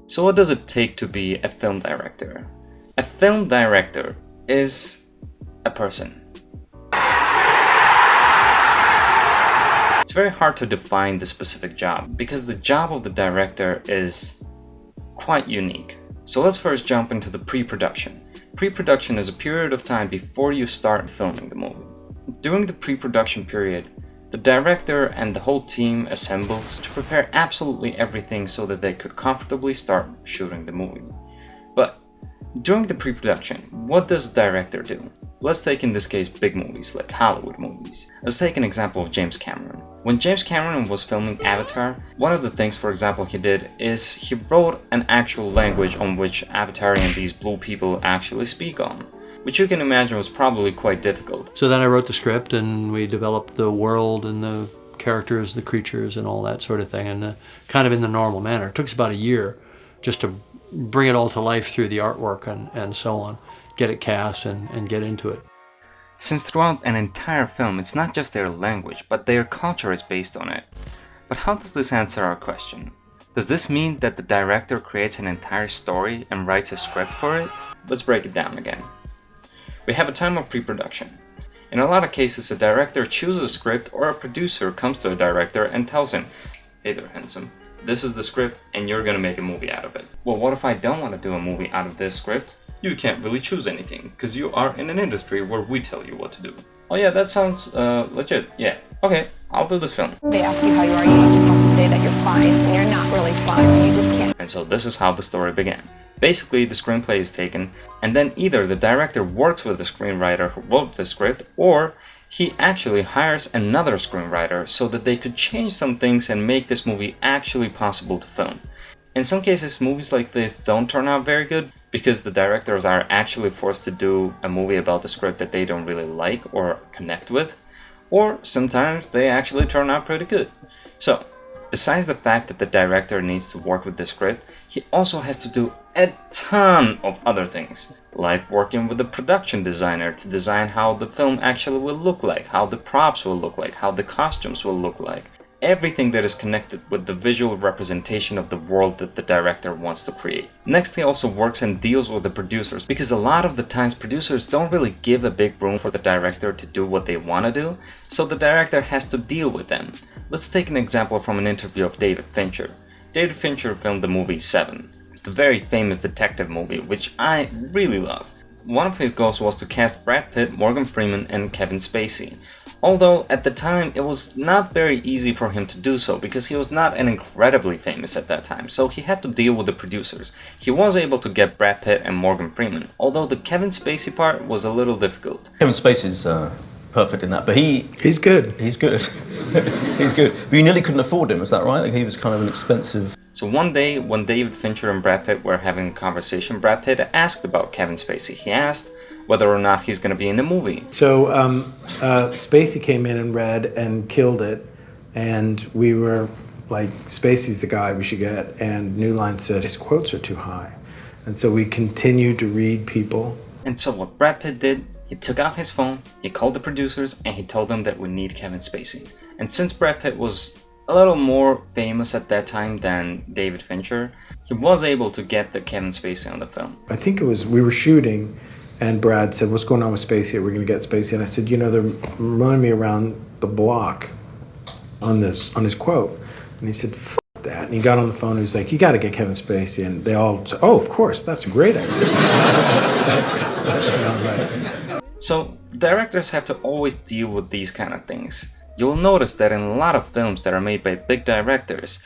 So what does it take to be a film director? A film director is a person. It's very hard to define the specific job because the job of the director is quite unique. So let's first jump into the pre-production. Pre-production is a period of time before you start filming the movie. During the pre-production period, the director and the whole team assembles to prepare absolutely everything so that they could comfortably start shooting the movie. But during the pre-production, what does the director do? Let's take in this case big movies like Hollywood movies. Let's take an example of James Cameron. When James Cameron was filming Avatar, one of the things, for example, he did is he wrote an actual language on which Avatar and these blue people actually speak on, which you can imagine was probably quite difficult. So then I wrote the script and we developed the world and the characters, the creatures and all that sort of thing, and kind of in the normal manner. It took us about a year just to bring it all to life through the artwork and so on, get it cast and get into it. Since throughout an entire film it's not just their language, but their culture is based on it. But how does this answer our question? Does this mean that the director creates an entire story and writes a script for it? Let's break it down again. We have a time of pre-production. In a lot of cases, a director chooses a script or a producer comes to a director and tells him, "Hey there, handsome, this is the script and you're gonna make a movie out of it." Well, what if I don't want to do a movie out of this script? You can't really choose anything, because you are in an industry where we tell you what to do. Oh yeah, that sounds legit. Yeah, okay, I'll do this film. They ask you how you are, you just have to say that you're fine, and you're not really fine, and you just can't. And so this is how the story began. Basically, the screenplay is taken, and then either the director works with the screenwriter who wrote the script, or he actually hires another screenwriter so that they could change some things and make this movie actually possible to film. In some cases, movies like this don't turn out very good because the directors are actually forced to do a movie about the script that they don't really like or connect with, or sometimes they actually turn out pretty good. So, besides the fact that the director needs to work with the script, he also has to do a ton of other things, like working with the production designer to design how the film actually will look like, how the props will look like, how the costumes will look like. Everything that is connected with the visual representation of the world that the director wants to create. Next, he also works and deals with the producers, because a lot of the times producers don't really give a big room for the director to do what they want to do, so the director has to deal with them. Let's take an example from an interview of David Fincher. David Fincher filmed the movie Seven, the very famous detective movie, which I really love. One of his goals was to cast Brad Pitt, Morgan Freeman, and Kevin Spacey. Although at the time it was not very easy for him to do so because he was not an incredibly famous at that time, so he had to deal with the producers. He was able to get Brad Pitt and Morgan Freeman, although the Kevin Spacey part was a little difficult. Kevin Spacey's perfect in that, but he's good. He's good. He's good. But you nearly couldn't afford him, is that right? Like he was kind of an expensive. So one day, when David Fincher and Brad Pitt were having a conversation, Brad Pitt asked about Kevin Spacey. He asked whether or not he's going to be in the movie. So Spacey came in and read and killed it, and we were like, Spacey's the guy we should get, and New Line said his quotes are too high. And so we continued to read people. And so what Brad Pitt did, he took out his phone, he called the producers, and he told them that we need Kevin Spacey. And since Brad Pitt was a little more famous at that time than David Fincher, he was able to get the Kevin Spacey on the film. I think it was, we were shooting, and Brad said, "What's going on with Spacey? Are we going to get Spacey?" And I said, "You know, they're running me around the block on his quote." And he said, "F that." And he got on the phone and he was like, "You got to get Kevin Spacey." And they all said, "Oh, of course, that's a great idea." So directors have to always deal with these kind of things. You'll notice that in a lot of films that are made by big directors,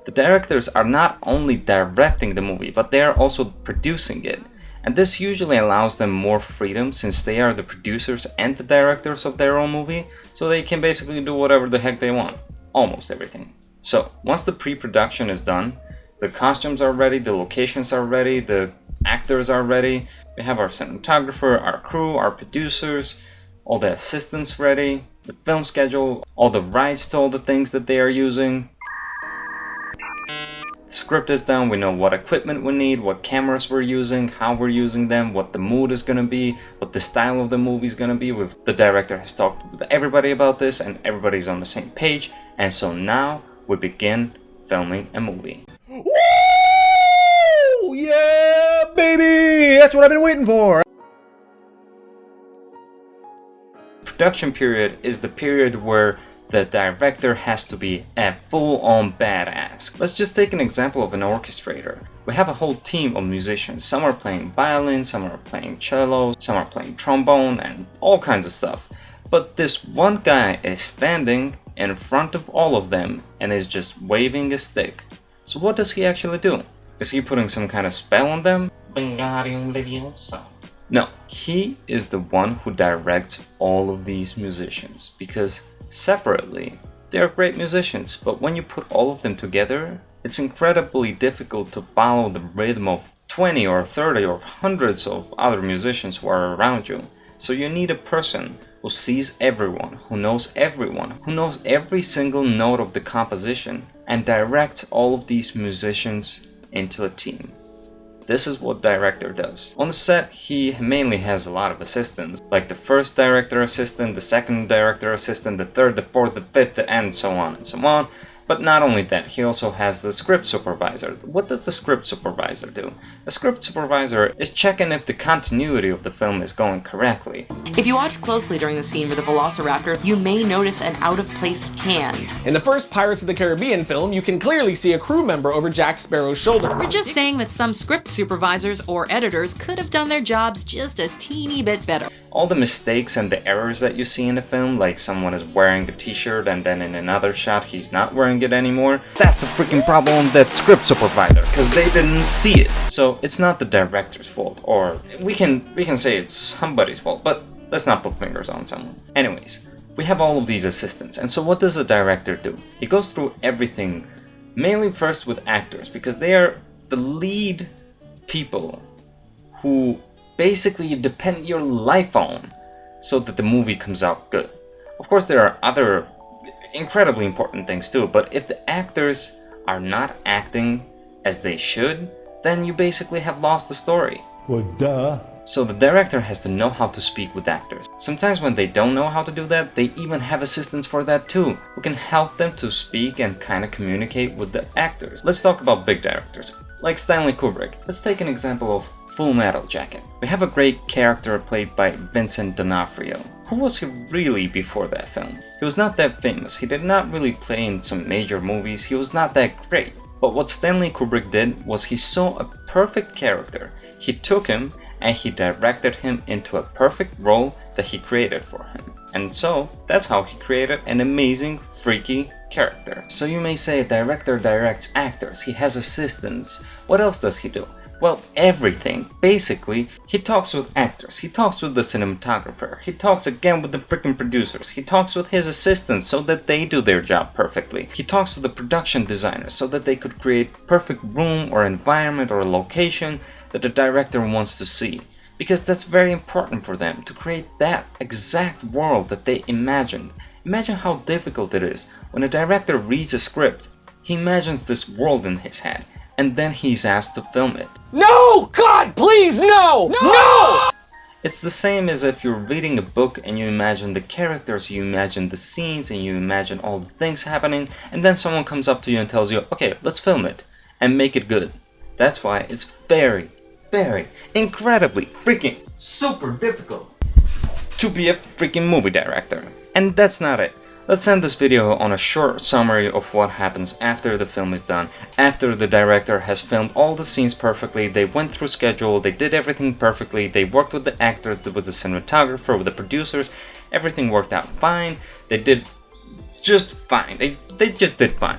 the directors are not only directing the movie, but they are also producing it. And this usually allows them more freedom since they are the producers and the directors of their own movie, so they can basically do whatever the heck they want. Almost everything. So, once the pre-production is done, the costumes are ready, the locations are ready, the actors are ready, we have our cinematographer, our crew, our producers, all the assistants ready, the film schedule, all the rights to all the things that they are using. The script is done, we know what equipment we need, what cameras we're using, how we're using them, what the mood is gonna be, what the style of the movie is gonna be. The director has talked with everybody about this and everybody's on the same page, and so now we begin filming a movie. baby! That's what I've been waiting for! Production period is the period where the director has to be a full-on badass. Let's just take an example of an orchestrator. We have a whole team of musicians. Some are playing violin, some are playing cello, some are playing trombone, and all kinds of stuff. But this one guy is standing in front of all of them and is just waving a stick. So what does he actually do? Is he putting some kind of spell on them? Wingardium Leviosa. No, he is the one who directs all of these musicians, because separately, they are great musicians, but when you put all of them together, it's incredibly difficult to follow the rhythm of 20 or 30 or hundreds of other musicians who are around you. So you need a person who sees everyone, who knows every single note of the composition, and directs all of these musicians into a team. This is what director does. On the set, he mainly has a lot of assistants, like the first director assistant, the second director assistant, the third, the fourth, the fifth, and so on and so on. But not only that, he also has the script supervisor. What does the script supervisor do? The script supervisor is checking if the continuity of the film is going correctly. If you watch closely during the scene with the Velociraptor, you may notice an out-of-place hand. In the first Pirates of the Caribbean film, you can clearly see a crew member over Jack Sparrow's shoulder. We're just saying that some script supervisors or editors could have done their jobs just a teeny bit better. All the mistakes and the errors that you see in the film, like someone is wearing a t-shirt and then in another shot he's not wearing it anymore, that's the freaking problem with that script supervisor, because they didn't see it. So it's not the director's fault, or we can say it's somebody's fault, but let's not put fingers on someone. Anyways, we have all of these assistants, and so what does a director do? He goes through everything, mainly first with actors, because they are the lead people who basically you depend your life on so that the movie comes out good. Of course, there are other incredibly important things too, but if the actors are not acting as they should, then you basically have lost the story. Well, duh. So the director has to know how to speak with actors. Sometimes when they don't know how to do that, they even have assistants for that too, who can help them to speak and kind of communicate with the actors. Let's talk about big directors, like Stanley Kubrick. Let's take an example of Full Metal Jacket. We have a great character played by Vincent D'Onofrio. Who was he really before that film? He was not that famous, he did not really play in some major movies, he was not that great. But what Stanley Kubrick did was he saw a perfect character, he took him and he directed him into a perfect role that he created for him. And so, that's how he created an amazing, freaky character. So you may say a director directs actors, he has assistants. What else does he do? Well, everything. Basically, he talks with actors, he talks with the cinematographer, he talks again with the freaking producers, he talks with his assistants so that they do their job perfectly. He talks to the production designers so that they could create perfect room or environment or location that the director wants to see. Because that's very important for them, to create that exact world that they imagined. Imagine how difficult it is when a director reads a script, he imagines this world in his head, and then he's asked to film it. No! God, please, no! No! It's the same as if you're reading a book and you imagine the characters, you imagine the scenes, and you imagine all the things happening, and then someone comes up to you and tells you, okay, let's film it, and make it good. That's why it's very, incredibly, freaking, super difficult to be a freaking movie director. And that's not it. Let's end this video on a short summary of what happens after the film is done. After the director has filmed all the scenes perfectly, they went through schedule, they did everything perfectly, they worked with the actor, with the cinematographer, with the producers, everything worked out fine, they did just fine, they just did fine.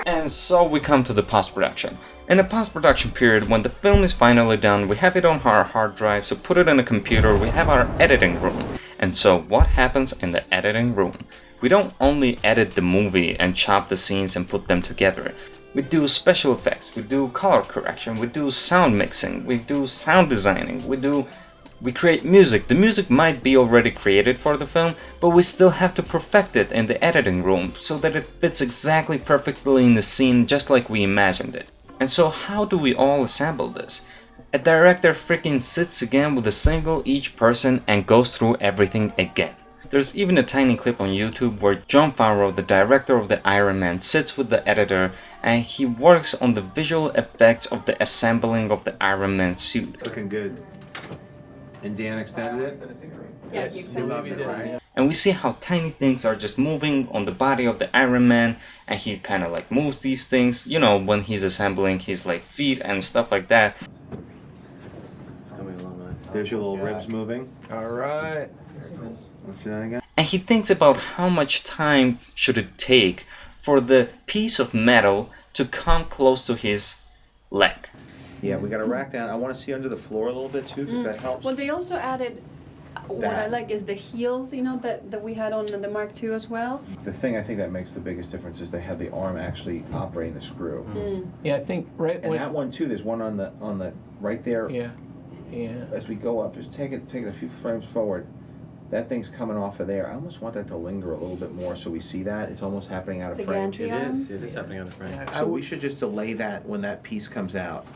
And so we come to the post-production. In the post-production period, when the film is finally done, we have it on our hard drive, so put it in a computer, we have our editing room. And so what happens in the editing room? We don't only edit the movie and chop the scenes and put them together. We do special effects, we do color correction, we do sound mixing, we do sound designing, we create music. The music might be already created for the film, but we still have to perfect it in the editing room so that it fits exactly perfectly in the scene just like we imagined it. And so how do we all assemble this? A director freaking sits again with a single each person and goes through everything again. There's even a tiny clip on YouTube where Jon Favreau, the director of the Iron Man, sits with the editor and he works on the visual effects of the assembling of the Iron Man suit. Looking good. And Dan extended it? Yeah, And we see how tiny things are just moving on the body of the Iron Man, and he kind of like moves these things, you know, when he's assembling his like feet and stuff like that. There's your little ribs moving. All right. Let's see that again. And he thinks about how much time should it take for the piece of metal to come close to his leg. Yeah, we got to rack down. I want to see under the floor a little bit too, because that helps. Well, they also added, what I That. like is the heels, you know, that we had on the Mark II as well. The thing I think that makes the biggest difference is they have the arm actually operating the screw. Yeah, I think right And that one too, there's one on the right there. Yeah. As we go up, just take it a few frames forward. That thing's coming off of there. I almost want that to linger a little bit more so we see that. It's almost happening out of The frame. gantry arm. It is happening on the frame. So we should just delay that when that piece comes out.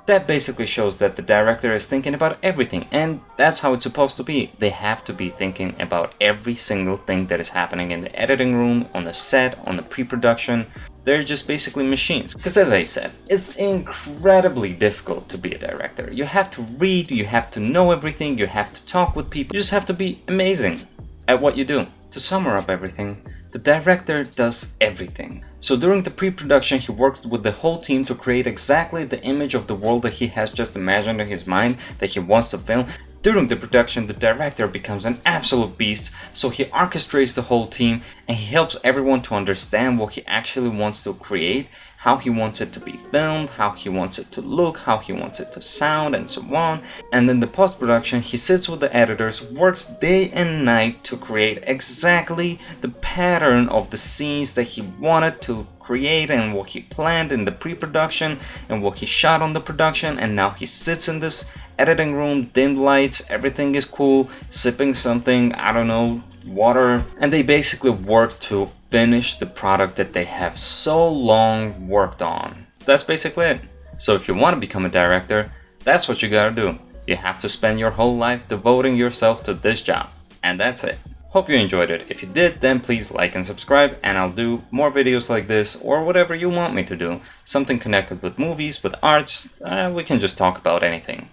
That basically shows that the director is thinking about everything, and that's how it's supposed to be. They have to be thinking about every single thing that is happening in the editing room, on the set, on the pre-production. They're just basically machines. Because as I said, it's incredibly difficult to be a director. You have to read, you have to know everything, you have to talk with people. You just have to be amazing at what you do. To sum up everything, the director does everything. So during the pre-production, he works with the whole team to create exactly the image of the world that he has just imagined in his mind that he wants to film. During the production, the director becomes an absolute beast, so he orchestrates the whole team and he helps everyone to understand what he actually wants to create, how he wants it to be filmed, how he wants it to look, how he wants it to sound, and so on. And in the post-production, he sits with the editors, works day and night to create exactly the pattern of the scenes that he wanted to create and what he planned in the pre-production and what he shot on the production. And now he sits in this editing room, dim lights, everything is cool, sipping something, I don't know, water, and they basically work to finish the product that they have so long worked on. That's basically it. So if you want to become a director, that's what you gotta do. You have to spend your whole life devoting yourself to this job, and that's it. Hope you enjoyed it. If you did, then please like and subscribe, and I'll do more videos like this or whatever you want me to do. Something connected with movies, with arts, we can just talk about anything.